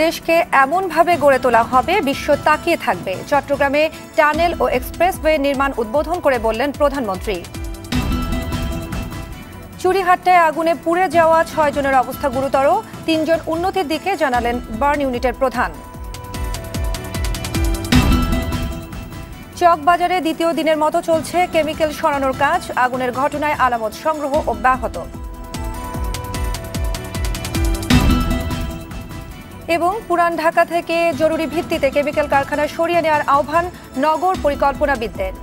দেশকে এমনভাবে গড়ে তোলা হবে বিশ্ব তাকিয়ে থাকবে। চট্টগ্রামে টানেল ও এক্সপ্রেসওয়ে নির্মাণ উদ্বোধন করে বললেন প্রধানমন্ত্রী। চুরিহাট্টায় আগুনে পুড়ে যাওয়া ৬ জনের অবস্থা গুরুতর, ৩ জন উন্নতির দিকে জানালেন বার্ন ইউনিটের প্রধান। চকবাজারে দ্বিতীয় দিনের মতো চলছে কেমিক্যাল সরানোর কাজ, আগুনের ঘটনায় আলামত সংগ্রহ অব্যাহত। এবং পুরান ঢাকা থেকে জরুরি ভিত্তিতে কেমিক্যাল কারখানা সরিয়ে নেওয়ার আহ্বান নগর পরিকল্পনাবিদদের।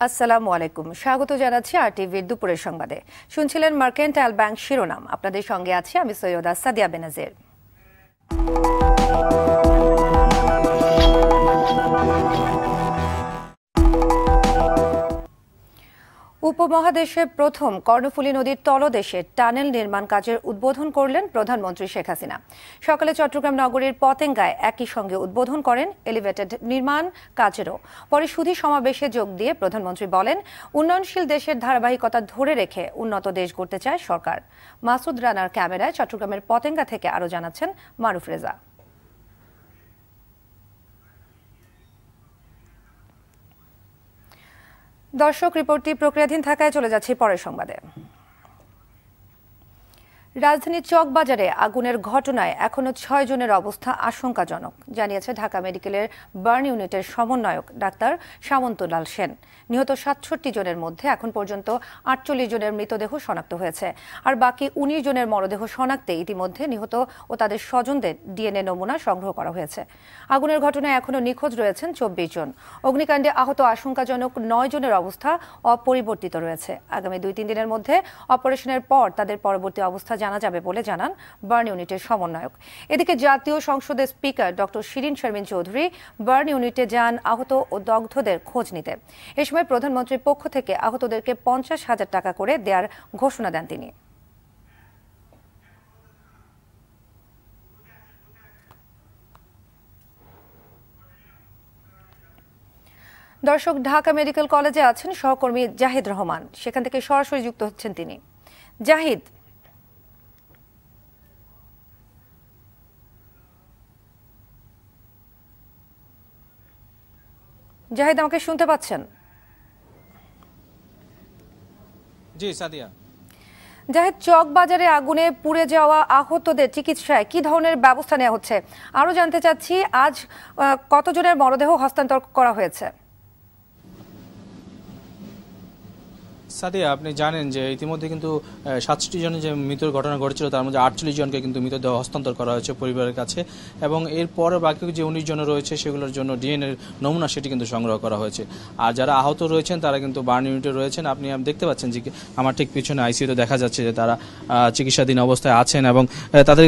আসসালামু আলাইকুম, স্বাগত জানাচ্ছি আরটিভির দুপুরের সংবাদে। শুনছিলেন মার্কেন্টাইল ব্যাংক শিরোনাম। আপনাদের সঙ্গে আছি আমি সৈয়দা সাদিয়া বেনাজের। উপমহাদেশের প্রথম কর্ণফুলী নদীর তলদেশে টানেল নির্মাণ কাজের উদ্বোধন করলেন প্রধানমন্ত্রী শেখ হাসিনা। সকালে চট্টগ্রাম নগরীর পতেঙ্গায় একই সঙ্গে উদ্বোধন করেন এলিভেটেড নির্মাণ কাজেরও। পরে সুধী সমাবেশে যোগ দিয়ে প্রধানমন্ত্রী বলেন, উন্নয়নশীল দেশের ধারাবাহিকতা ধরে রেখে উন্নত দেশ গড়তে চায় সরকার। মাসুদ রানার ক্যামেরায় চট্টগ্রামের পতেঙ্গা থেকে আরও জানাচ্ছেন মারুফ রেজা। দর্শক, রিপোর্টটি প্রক্রিয়াধীন থাকায় চলে যাচ্ছে পরের সংবাদে। রাজধানীর চকবাজারে আগুনের ঘটনায় এখনো ৬ জনের অবস্থা আশঙ্কাজনক, জানিয়েছে ঢাকা মেডিকেলের বার্ন ইউনিটের সমন্বয়ক ডাক্তার সামন্তলাল সেন। নিহত ৬৭ জনের মধ্যে এখন পর্যন্ত ৪৮ জনের মৃতদেহ শনাক্ত হয়েছে, আর বাকি ১৯ জনের মরদেহ শনাক্তে ইতিমধ্যে নিহত ও তাদের স্বজনদের ডিএনএ নমুনা সংগ্রহ করা হয়েছে। আগুনের ঘটনায় এখনো নিখোঁজ রয়েছেন ২৪ জন। অগ্নিকাণ্ডে আহত আশঙ্কাজনক ৯ জনের অবস্থা অপরিবর্তিত রয়েছে। আগামী ২-৩ দিনের মধ্যে অপারেশনের পর তাদের পরবর্তী অবস্থা জানা যাবে বলে জানান বার্ন ইউনিটের সমন্বয়ক। এদিকে জাতীয় সংসদের speaker doctor Shirin Sharmin Chowdhury burn ইউনিটে যান আহত ও দগ্ধদের খোঁজ নিতে। এ সময় প্রধানমন্ত্রীর পক্ষ থেকে আহতদেরকে ৫০,০০০ টাকা করে দেওয়ার ঘোষণা দেন তিনি। দর্শক, ঢাকা মেডিকেল কলেজে আছেন সহকর্মী জাহিদ রহমান, সেখান থেকে সরাসরি যুক্ত হচ্ছেন তিনি। জাহিদ, আমাকে শুনতে পাচ্ছেন? জি সাদিয়া। জাহিদ, চকবাজারে আগুনে পুড়ে যাওয়া আহতদের চিকিৎসায় কি ধরনের ব্যবস্থা নেওয়া হচ্ছে? আরো জানতে চাচ্ছি, আজ কতজনের মরদেহ হস্তান্তর করা হয়েছে? সাদিয়া, আপনি জানেন যে ইতিমধ্যে কিন্তু ৬৭ জনের যে মৃত্যুর ঘটনা ঘটেছিল তার মধ্যে ৪৮ জনকে কিন্তু মৃতদেহ হস্তান্তর করা হয়েছে পরিবারের কাছে, এবং এরপরে বাকি যে ১৯ জন রয়েছে সেগুলোর জন্য ডিএনএ নমুনা সেটি কিন্তু সংগ্রহ করা হয়েছে। আর যারা আহত রয়েছেন তারা কিন্তু বার্ন ইউনিটে রয়েছেন। আপনি দেখতে পাচ্ছেন যে আমার ঠিক পিছনে আইসিইউতে দেখা যাচ্ছে যে তারা চিকিৎসাধীন অবস্থায় আছেন, এবং তাদের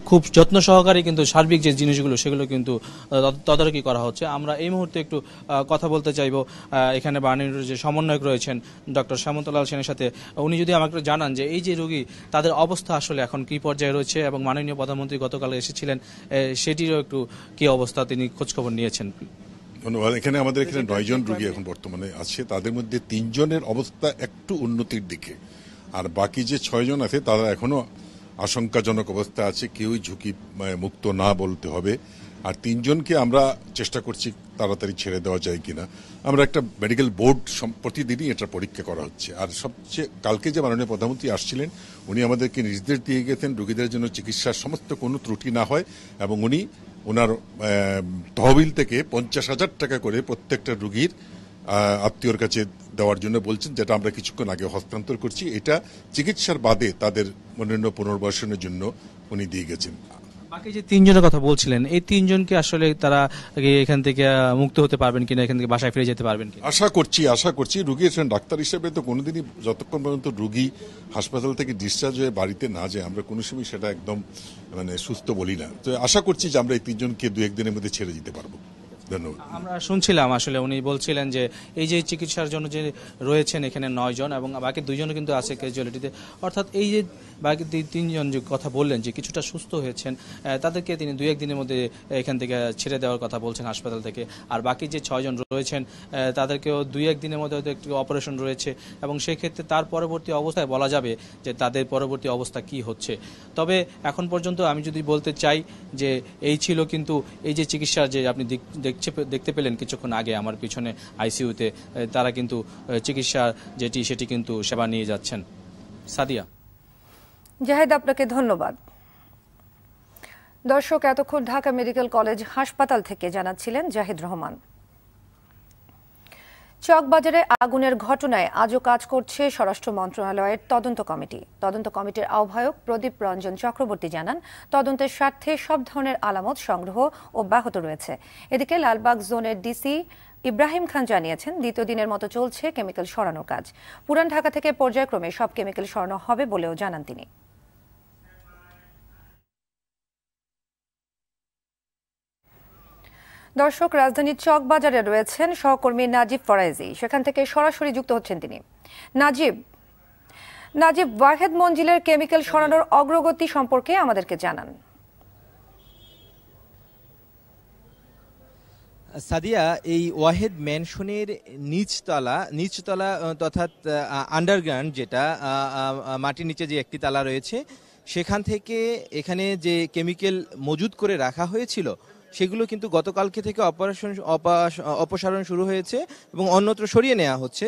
খুব যত্ন সহকারে কিন্তু সার্বিক যে জিনিসগুলো সেগুলো কিন্তু তদারকি করা হচ্ছে। আমরা এই মুহূর্তে একটু কথা বলতে চাইব এখানে বার্ন ইউনিটের যে সমন্বয়ক রয়েছেন ডক্টর সামন্তলাল সেনের সাথে। উনি যদি আমাকে জানান যে এই যে রোগী তাদের অবস্থা আসলে এখন কি পর্যায়ে রয়েছে, এবং মাননীয় প্রধানমন্ত্রী গতকাল এসেছিলেন, সেটিরও একটু কি অবস্থা তিনি খোঁজখবর নিয়েছেন। ধন্যবাদ। আমাদের এখানে ৯ জন রোগী এখন বর্তমানে আছে, তাদের মধ্যে ৩ জনের অবস্থা একটু উন্নতির দিকে, আর বাকি যে ৬ জন আছে তারা এখনো আশঙ্কাজনক অবস্থা আছে, কেউই ঝুঁকি মুক্ত না বলতে হবে। আর ৩ জনকে আমরা চেষ্টা করছি তাড়াতাড়ি ছেড়ে দেওয়া যায় কিনা। আমরা একটা মেডিকেল বোর্ড প্রতিদিনই এটা পরীক্ষা করা হচ্ছে। আর সবচেয়ে কালকে যে মাননীয় প্রধানমন্ত্রী আসছিলেন, উনি আমাদেরকে নির্দেশ দিয়ে গেছেন রোগীদের জন্য চিকিৎসার সমস্ত কোনো ত্রুটি না হয়, এবং উনি ওনার তহবিল থেকে ৫০,০০০ টাকা করে প্রত্যেকটা রোগীর আত্মীয়র কাছে দেওয়ার জন্য বলছেন, যেটা আমরা কিছুক্ষণ আগে হস্তান্তর করছি। এটা চিকিৎসার বাদে তাদের অন্যান্য পুনর্বাসনের জন্য উনি দিয়ে গেছেন। বাকি যে ৩ জনের কথা বলছিলেন, এই ৩ জনকে আসলে তারা এখান থেকে মুক্ত হতে পারবেন কিনা, এখান থেকে বাসায় ফিরে যেতে পারবেন কিনা? আশা করছি। রুগী ডাক্তার হিসেবে তো কোনোদিনই যতক্ষণ পর্যন্ত রুগী হাসপাতাল থেকে ডিসচার্জ হয়ে বাড়িতে না যায় আমরা কোনো সময় সেটা একদম সুস্থ বলি না। তো আশা করছি যে আমরা এই ৩ জনকে ২-১ দিনের মধ্যে ছেড়ে দিতে পারবো। ধন্যবাদ। আমরা শুনছিলাম আসলে উনি বলছিলেন যে এই যে চিকিৎসার জন্য যে রয়েছেন এখানে 9 জন এবং বাকি 2 জনও কিন্তু আছে ক্যাজুয়ালিটিতে, অর্থাৎ এই যে বাকি 3 জন যে কথা বললেন যে কিছুটা সুস্থ হয়েছেন, তাদেরকে তিনি 2-1 দিনের মধ্যে এখান থেকে ছেড়ে দেওয়ার কথা বলছেন হাসপাতাল থেকে। আর বাকি যে 6 জন রয়েছেন তাদেরকেও 2-1 দিনের মধ্যে হয়তো একটি অপারেশন রয়েছে এবং সেই ক্ষেত্রে তার পরবর্তী অবস্থায় বলা যাবে যে তাদের পরবর্তী অবস্থা কি হচ্ছে। তবে এখন পর্যন্ত আমি যদি বলতে চাই যে এই ছিল কিন্তু এই যে চিকিৎসার যে আপনি দেখতে পেলেন কিছুক্ষণ আগে আমার পিছনে আইসিইউতে, তারা কিন্তু চিকিৎসার সেটি কিন্তু সেবা নিয়ে যাচ্ছেন। সাদিয়া। জাহেদ, আপনাকে ধন্যবাদ। দর্শক, এতক্ষণ ঢাকা মেডিকেল কলেজ হাসপাতাল থেকে জানাচ্ছিলেন জাহিদ রহমান। চকবাজারে আগুনের ঘটনায় আজও কাজ করছে স্বরাষ্ট্র মন্ত্রণালয়ের তদন্ত কমিটি। তদন্ত কমিটির আহ্বায়ক প্রদীপ রঞ্জন চক্রবর্তী জানান, তদন্তের স্বার্থে সব ধরনের আলামত সংগ্রহ অব্যাহত রয়েছে। এদিকে লালবাগ জোনের ডিসি ইব্রাহিম খান জানিয়েছেন, দ্বিতীয় দিনের মতো চলছে কেমিক্যাল সরানোর কাজ। পুরান ঢাকা থেকে পর্যায়ক্রমে সব কেমিক্যাল সরানো হবে বলেও জানান তিনি। দর্শক, রাজধানীর চকবাজারে রয়েছেন সহকর্মী নাজিব ফরাইজি, সেখান থেকে সরাসরি যুক্ত হচ্ছেন তিনি। নাজিব, ওয়াহেদ মঞ্জিলের কেমিক্যাল সরানোর অগ্রগতি সম্পর্কে আমাদেরকে জানান। সাদিয়া, এই ওয়াহেদ ম্যানশনের নিচতলা অর্থাৎ আন্ডারগ্রাউন্ড, যেটা মাটির নিচে যে একটি তালা রয়েছে, সেখান থেকে এখানে যে কেমিক্যাল মজুদ করে রাখা হয়েছিল সেগুলো কিন্তু গতকালকে থেকে অপসারণ শুরু হয়েছে এবং অন্যত্র সরিয়ে নেওয়া হচ্ছে,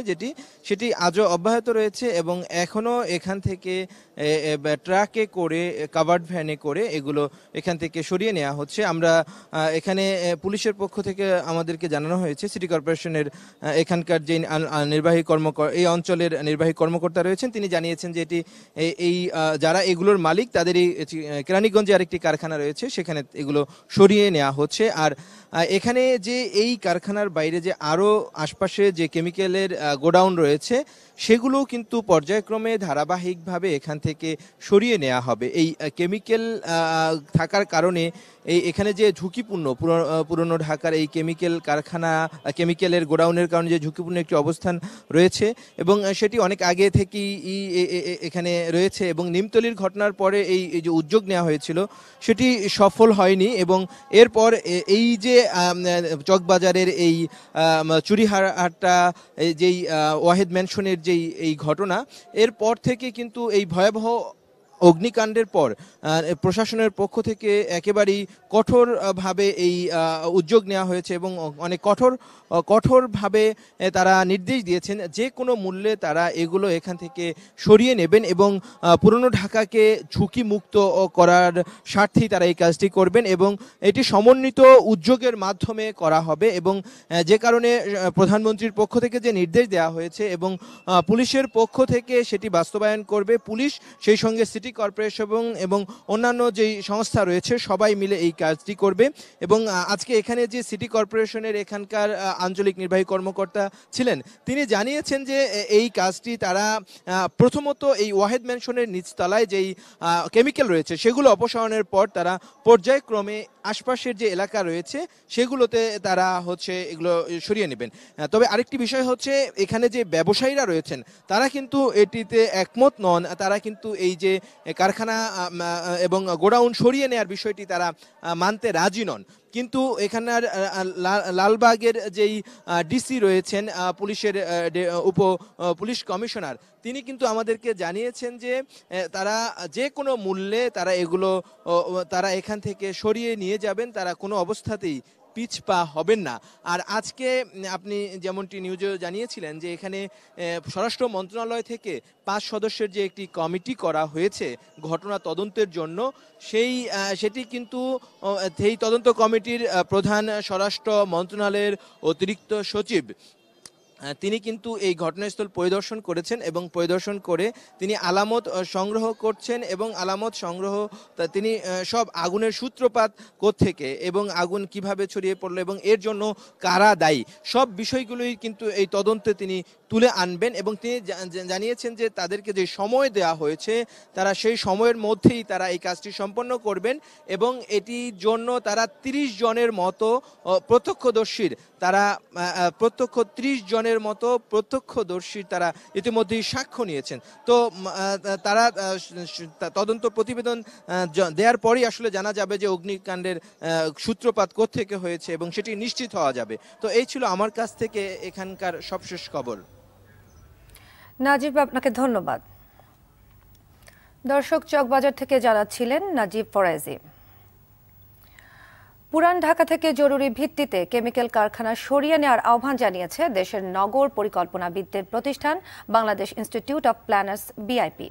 সেটি আজও অব্যাহত রয়েছে এবং এখনও এখান থেকে ট্রাকে করে, কাভার্ড ভ্যানে করে এগুলো এখান থেকে সরিয়ে নেওয়া হচ্ছে। আমরা এখানে পুলিশের পক্ষ থেকে আমাদেরকে জানানো হয়েছে, সিটি কর্পোরেশনের এখানকার যে এই অঞ্চলের নির্বাহী কর্মকর্তা রয়েছেন, তিনি জানিয়েছেন যে এটি যারা এগুলোর মালিক তাদেরই কেরানীগঞ্জে আরেকটি কারখানা রয়েছে, সেখানে এগুলো সরিয়ে নেওয়া হচ্ছে। আর এখানে যে এই কারখানার বাইরে যে আরও আশপাশে যে কেমিক্যালের গোডাউন রয়েছে, সেগুলো কিন্তু পর্যায়ক্রমে ধারাবাহিকভাবে এখান থেকে সরিয়ে নেওয়া হবে। এই কেমিক্যাল থাকার কারণে এখানে যে ঝুঁকিপূর্ণ পুরনো ঢাকার এই কেমিক্যালের গোডাউনের কারণে যে ঝুঁকিপূর্ণ একটি অবস্থান রয়েছে এবং সেটি অনেক আগে থেকেই এখানে রয়েছে এবং নিমতলির ঘটনার পরে এই যে উদ্যোগ নেওয়া হয়েছিল সেটি সফল হয়নি এবং এরপর এই যে চকবাজারের এই চুরিহাট্টা যেই ওয়াহেদ ম্যানশনের যেই এই ঘটনা, এরপর থেকে কিন্তু এই ভয়াবহ অগ্নিকাণ্ডের পর প্রশাসনের পক্ষ থেকে একেবারেই কঠোরভাবে এই উদ্যোগ নেওয়া হয়েছে এবং অনেক কঠোরভাবে তারা নির্দেশ দিয়েছেন যে কোনো মূল্যে তারা এগুলো এখান থেকে সরিয়ে নেবেন এবং পুরনো ঢাকাকে ঝুঁকিমুক্ত করার স্বার্থেই তারা এই কাজটি করবেন এবং এটি সমন্বিত উদ্যোগের মাধ্যমে করা হবে এবং যে কারণে প্রধানমন্ত্রীর পক্ষ থেকে যে নির্দেশ দেওয়া হয়েছে এবং পুলিশের পক্ষ থেকে সেটি বাস্তবায়ন করবে পুলিশ, সেই সঙ্গে সিটি কর্পোরেশন এবং অন্যান্য যেই সংস্থা রয়েছে সবাই মিলে এই কাজটি করবে। এবং আজকে এখানে যে সিটি কর্পোরেশনের এখানকার আঞ্চলিক নির্বাহী কর্মকর্তা ছিলেন, তিনি জানিয়েছেন যে এই কাজটি তারা প্রথমত এই ওয়াহেদ ম্যানশনের নিচতলায় যেই কেমিক্যাল রয়েছে সেগুলো অপসারণের পর তারা পর্যায়ক্রমে আশপাশের যে এলাকা রয়েছে সেগুলোতে তারা এগুলো সরিয়ে নেবেন। তবে আরেকটি বিষয় হচ্ছে, এখানে যে ব্যবসায়ীরা রয়েছেন তারা কিন্তু এটিতে একমত নন, তারা কিন্তু এই যে কারখানা এবং গোডাউন সরিয়ে নেওয়ার বিষয়টি তারা মানতে রাজি নন। কিন্তু এখানের লালবাগের যেই ডিসি রয়েছেন, পুলিশের উপ পুলিশ কমিশনার, তিনি কিন্তু আমাদেরকে জানিয়েছেন যে তারা যে কোনো মূল্যে তারা এখান থেকে সরিয়ে নিয়ে যাবেন, তারা কোনো অবস্থাতেই পিছপা হবেন না। আর আজকে আপনি যেমনটি নিউজে জানিয়েছিলেন যে এখানে স্বরাষ্ট্র মন্ত্রণালয় থেকে 5 সদস্যের যে একটি কমিটি করা হয়েছে ঘটনা তদন্তের জন্য, সেটি কিন্তু সেই তদন্ত কমিটির প্রধান স্বরাষ্ট্র মন্ত্রণালয়ের অতিরিক্ত সচিব তিনি কিন্তু এই ঘটনাস্থল পরিদর্শন করেছেন এবং পরিদর্শন করে তিনি আলামত সংগ্রহ করছেন এবং আলামত সংগ্রহ তিনি সব আগুনের সূত্রপাত কোত্থেকে এবং আগুন কিভাবে ছড়িয়ে পড়লো এবং এর জন্য কারা দায়ী সব বিষয়গুলোই কিন্তু এই তদন্তে তিনি তুলে আনবেন এবং তিনি জানিয়েছেন যে তাদেরকে যে সময় দেওয়া হয়েছে তারা সেই সময়ের মধ্যেই তারা এই কাজটি সম্পন্ন করবেন এবং এটির জন্য তারা ৩০ জনের মতো প্রত্যক্ষদর্শীর তারা ৩০ জনের মতো প্রত্যক্ষদর্শীর তারা ইতিমধ্যেই সাক্ষ্য নিয়েছেন। তো তারা তদন্ত প্রতিবেদন দেওয়ার পরই আসলে জানা যাবে যে অগ্নিকাণ্ডের সূত্রপাত কোত্থেকে হয়েছে এবং সেটি নিশ্চিত হওয়া যাবে। তো এই ছিল আমার কাছ থেকে এখানকার সবশেষ খবর। নাজিব, আপনাকে ধন্যবাদ। দর্শক, চকবাজার থেকে জানাচ্ছিলেন নাজিব ফরাইজি। পুরান ঢাকা থেকে জরুরি ভিত্তিতে কেমিক্যাল কারখানা সরিয়ে নেওয়ার আহ্বান জানিয়েছে দেশের নগর পরিকল্পনাবিদদের প্রতিষ্ঠান Bangladesh institute of planners VIP.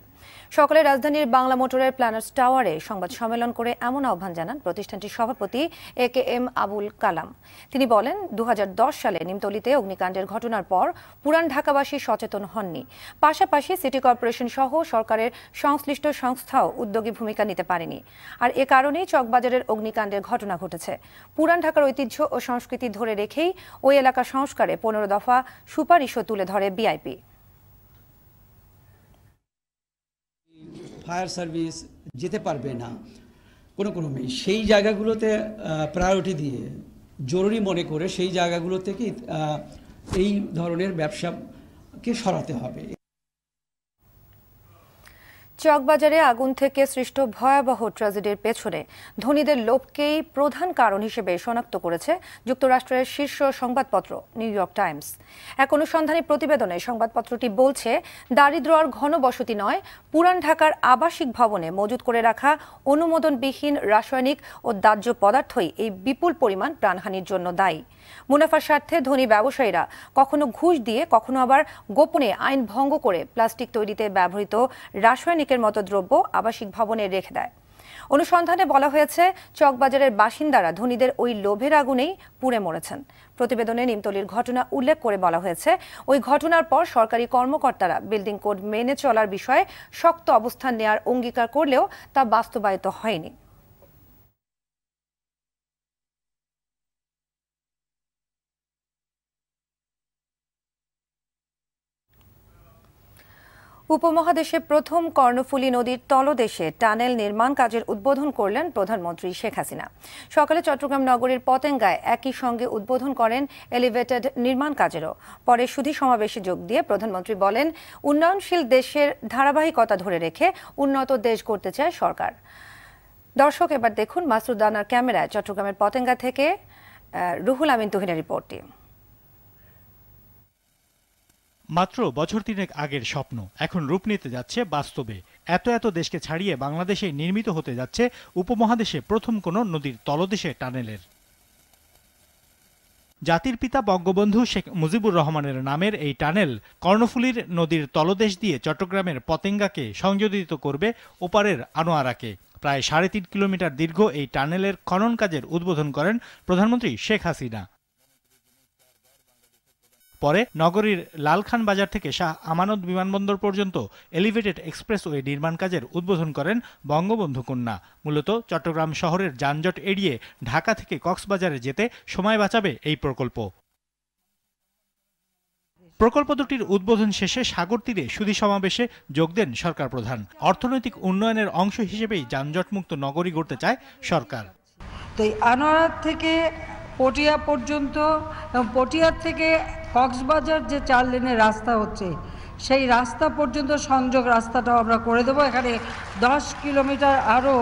সকালে রাজধানীর বাংলা মোটরের প্ল্যানার্স টাওয়ারে সংবাদ সম্মেলন করে এমন আহ্বান জানান প্রতিষ্ঠানটির সভাপতি AKM আবুল কালাম। তিনি বলেন, 2010 সালে নিমতলীতে অগ্নিকাণ্ডের ঘটনার পর পুরান ঢাকাবাসী সচেতন হননি। পাশাপাশি সিটি কর্পোরেশন সহ সরকারের সংশ্লিষ্ট সংস্থাও উদ্যোগী ভূমিকা নিতে পারেনি। আর এ কারণেই চকবাজারের অগ্নিকাণ্ডের ঘটনা ঘটেছে। পুরান ঢাকার ঐতিহ্য ও সংস্কৃতি ধরে রেখেই ওই এলাকা সংস্কারে 15 দফা সুপারিশও তুলে ধরে বিআইপি। ফায়ার সার্ভিস যেতে পারবে না কোনো ক্রমেই, সেই জায়গাগুলোতে প্রায়োরিটি দিয়ে জরুরি মনে করে সেই জায়গাগুলো থেকে এই ধরনের ব্যবসাকে সরাতে হবে। চকবাজারে আগুন থেকে সৃষ্ট ভয়াবহ ট্র্যাজেডির পেছনে ধনীদের লোভকেই প্রধান কারণ হিসেবে শনাক্ত করেছে যুক্তরাষ্ট্রের শীর্ষ সংবাদপত্র নিউ ইয়র্ক টাইমস। এক অনুসন্ধানী প্রতিবেদনে সংবাদপত্রটি বলছে, দারিদ্র আর ঘনবসতি নয়, পুরান ঢাকার আবাসিক ভবনে মজুত করে রাখা অনুমোদনবিহীন রাসায়নিক ও দাহ্য পদার্থই এই বিপুল পরিমাণ প্রাণহানির জন্য দায়ী। মুনাফার স্বার্থে ধনী ব্যবসায়ীরা কখনো ঘুষ দিয়ে, কখনো আবার গোপনে আইন ভঙ্গ করে প্লাস্টিক তৈরিতে ব্যবহৃত রাসায়নিকের মতো দ্রব্য আবাসিক ভবনে রেখে দেয়। অনুসন্ধানে বলা হয়েছে, চকবাজারের বাসিন্দারা ধনীদের ওই লোভের আগুনেই পুড়ে মরেছেন। প্রতিবেদনে নিমতলীর ঘটনা উল্লেখ করে বলা হয়েছে, ওই ঘটনার পর সরকারি কর্মকর্তারা বিল্ডিং কোড মেনে চলার বিষয়ে শক্ত অবস্থান নেয়ার অঙ্গীকার করলেও তা বাস্তবায়িত হয়নি। উপমহাদেশে প্রথম কর্ণফুলী নদীর তলদেশে টানেল নির্মাণ কাজের উদ্বোধন করলেন প্রধানমন্ত্রী শেখ হাসিনা। সকালে চট্টগ্রাম নগরীর পতেঙ্গায় একই সঙ্গে উদ্বোধন করেন এলিভেটেড নির্মাণ কাজেরও। পরে সুধী সমাবেশে যোগ দিয়ে প্রধানমন্ত্রী বলেন, উন্নয়নশীল দেশের ধারাবাহিকতা ধরে রেখে উন্নত দেশ করতে চায় সরকার। দর্শক, এবার দেখুন মাসুদ রানার ক্যামেরায় চট্টগ্রামের পতেঙ্গা থেকে রুহুল আমিন তুহিনের রিপোর্টটি। মাত্র বছর তিনেক আগের স্বপ্ন এখন রূপ নিতে যাচ্ছে বাস্তবে। এত দেশকে ছাড়িয়ে বাংলাদেশে নির্মিত হতে যাচ্ছে উপমহাদেশে প্রথম কোনো নদীর তলদেশে টানেলের। জাতির পিতা বঙ্গবন্ধু শেখ মুজিবুর রহমানের নামের এই টানেল কর্ণফুলীর নদীর তলদেশ দিয়ে চট্টগ্রামের পতেঙ্গাকে সংযোজিত করবে ওপারের আনোয়ারাকে। প্রায় 3.5 কিলোমিটার দীর্ঘ এই টানেলের খনন কাজের উদ্বোধন করেন প্রধানমন্ত্রী শেখ হাসিনা। পরে নগরীর লালখান বাজার থেকে শাহ আমানত বিমানবন্দর পর্যন্ত এলিভেটেড এক্সপ্রেসওয়ে নির্মাণ কাজের উদ্বোধন করেন বঙ্গবন্ধু কন্যা। মূলত চট্টগ্রাম শহরের যানজট এড়িয়ে ঢাকা থেকে কক্সবাজারে যেতে সময় বাঁচাবে এই প্রকল্প। প্রকল্প দুটির উদ্বোধন শেষে সাগর তীরে সুধী সমাবেশে যোগ দেন সরকার প্রধান। অর্থনৈতিক উন্নয়নের অংশ হিসেবেই যানজটমুক্ত নগরী গড়তে চায় সরকার। তো আনোয়ার থেকে পটিয়া পর্যন্ত এবং পটিয়ার থেকে কক্সবাজার যে 4 লেনের রাস্তা হচ্ছে, সেই রাস্তা পর্যন্ত সংযোগ রাস্তাটাও আমরা করে দেবো। এখানে 10 কিলোমিটার আরও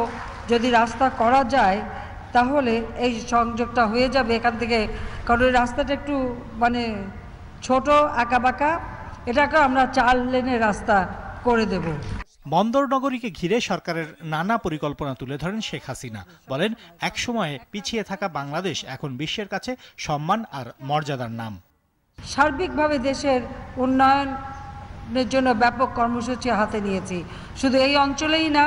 যদি রাস্তা করা যায় তাহলে এই সংযোগটা হয়ে যাবে এখান থেকে, কারণ ওই রাস্তাটা একটু ছোট আঁকাবাঁকা, এটাকে আমরা 4 লেনের রাস্তা করে দেব। বন্দর নগরীকে ঘিরে সরকারের নানা পরিকল্পনা তুলে ধরেন শেখ হাসিনা। বলেন, এক সময়ে পিছিয়ে থাকা বাংলাদেশ এখন বিশ্বের কাছে সম্মান আর মর্যাদার নাম। সার্বিকভাবে দেশের উন্নয়নের জন্য ব্যাপক কর্মসূচি হাতে নিয়েছি। শুধু এই অঞ্চলেই না,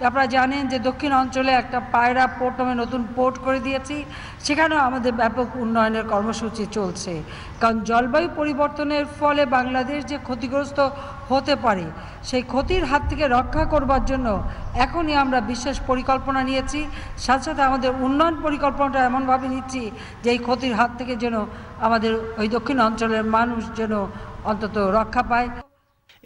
আপনারা জানেন যে দক্ষিণ অঞ্চলে একটা পায়রা পোর্ট নামে নতুন পোর্ট করে দিয়েছি, সেখানেও আমাদের ব্যাপক উন্নয়নের কর্মসূচি চলছে। কারণ জলবায়ু পরিবর্তনের ফলে বাংলাদেশ যে ক্ষতিগ্রস্ত হতে পারে, সেই ক্ষতির হাত থেকে রক্ষা করবার জন্য এখনই আমরা বিশেষ পরিকল্পনা নিয়েছি। সাথে সাথে আমাদের উন্নয়ন পরিকল্পনাটা এমনভাবে নিচ্ছি যে এই ক্ষতির হাত থেকে যেন আমাদের ওই দক্ষিণ অঞ্চলের মানুষ যেন অন্তত রক্ষা পায়।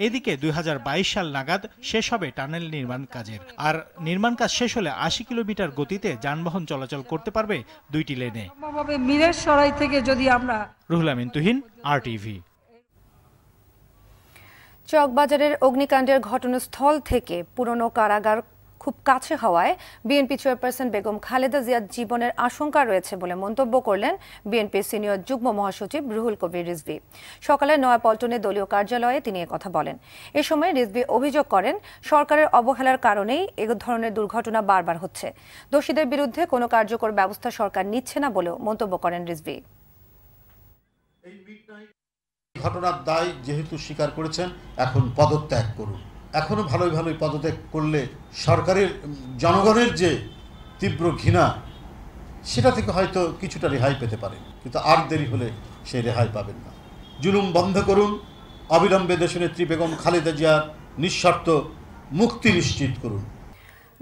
এদিকে 2022 সাল নাগাদ শেষ হবে টানেল নির্মাণ কাজের। আর নির্মাণ কাজ শেষ হলে 80 কিলোমিটার গতিতে যানবাহন চলাচল করতে পারবে 2টি লেনে। মিরেরসরাই থেকে যদি আমরা রুহুল আমিন তুহিন, RTV। চকবাজারের অগ্নিকাণ্ডের ঘটনাস্থল থেকে পুরনো কারাগার খুব কাছে হওয়ায় বিএনপি চেয়ারপারসন বেগম খালেদা জিয়ার জীবনের আশঙ্কা রয়েছে বলে মন্তব্য করলেন বিএনপির সিনিয়র যুগ্ম মহাসচিব রুহুল কবির রিজভী। সকালে নয়াপল্টনে দলীয় কার্যালয়ে তিনি কথা বলেন। এ সময় রিজভী অভিযোগ করেন, সরকারের অবহেলার কারণেই এ ধরনের দুর্ঘটনা বারবার হচ্ছে। দোষীদের বিরুদ্ধে কোনো কার্যকর ব্যবস্থা সরকার নিচ্ছে না বলেও মন্তব্য করেন রিজভী। ঘটনার দায় যেহেতু স্বীকার করেছেন, এখন পদত্যাগ করুন। এখনো ভালোই পদত্যাগ করলে সরকারের জনগণের যে তীব্র ঘৃণা, সেটা থেকে হয়তো কিছুটা রেহাই পেতে পারেন, কিন্তু আর দেরি হলে সেই রেহাই পাবেন না। জুলুম বন্ধ করুন, অবিলম্বে দেশনেত্রী বেগম খালেদা জিয়ার নিঃশর্ত মুক্তি নিশ্চিত করুন।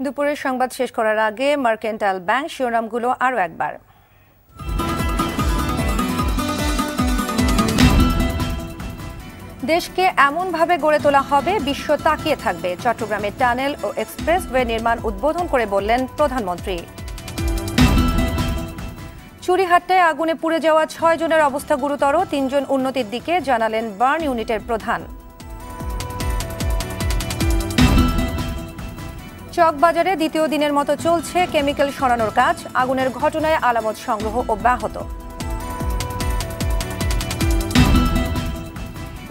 দুপুরের সংবাদ শেষ করার আগে মার্কেন্টাইল ব্যাংক শিরোনামগুলো আরও একবার। দেশকে এমনভাবে গড়ে তোলা হবে বিশ্ব তাকিয়ে থাকবে, চট্টগ্রামে টানেল ও এক্সপ্রেসওয়ে নির্মাণ উদ্বোধন করে বললেন প্রধানমন্ত্রী। চুরিহাট্টায় আগুনে পুড়ে যাওয়া 6 জনের অবস্থা গুরুতর, 3 জন উন্নতির দিকে, জানালেন বার্ন ইউনিটের প্রধান। চকবাজারে দ্বিতীয় দিনের মতো চলছে কেমিক্যাল সরানোর কাজ, আগুনের ঘটনায় আলামত সংগ্রহ অব্যাহত।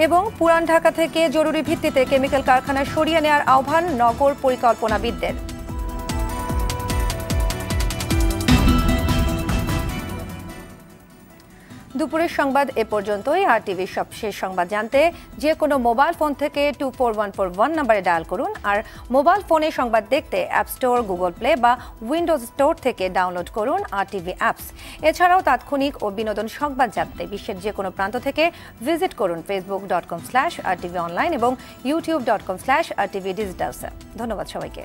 এবং পুরান ঢাকা থেকে জরুরি ভিত্তিতে কেমিক্যাল কারখানা সরিয়ে নেওয়ার আহ্বান নগর পরিকল্পনাবিদদের। দুপুরের সংবাদ এ পর্যন্তই। RTVর সবশেষ সংবাদ জানতে যে কোনো মোবাইল ফোন থেকে 24141 নম্বরে ডায়াল করুন। আর মোবাইল ফোনে সংবাদ দেখতে অ্যাপ স্টোর, গুগল প্লে বা উইন্ডোজ স্টোর থেকে ডাউনলোড করুন RTV অ্যাপস। এছাড়াও তাৎক্ষণিক ও বিনোদন সংবাদ জানতে বিশ্বের যে কোনো প্রান্ত থেকে ভিজিট করুন facebook.com/RTV online এবং youtube.com/RTV digital। ধন্যবাদ সবাইকে।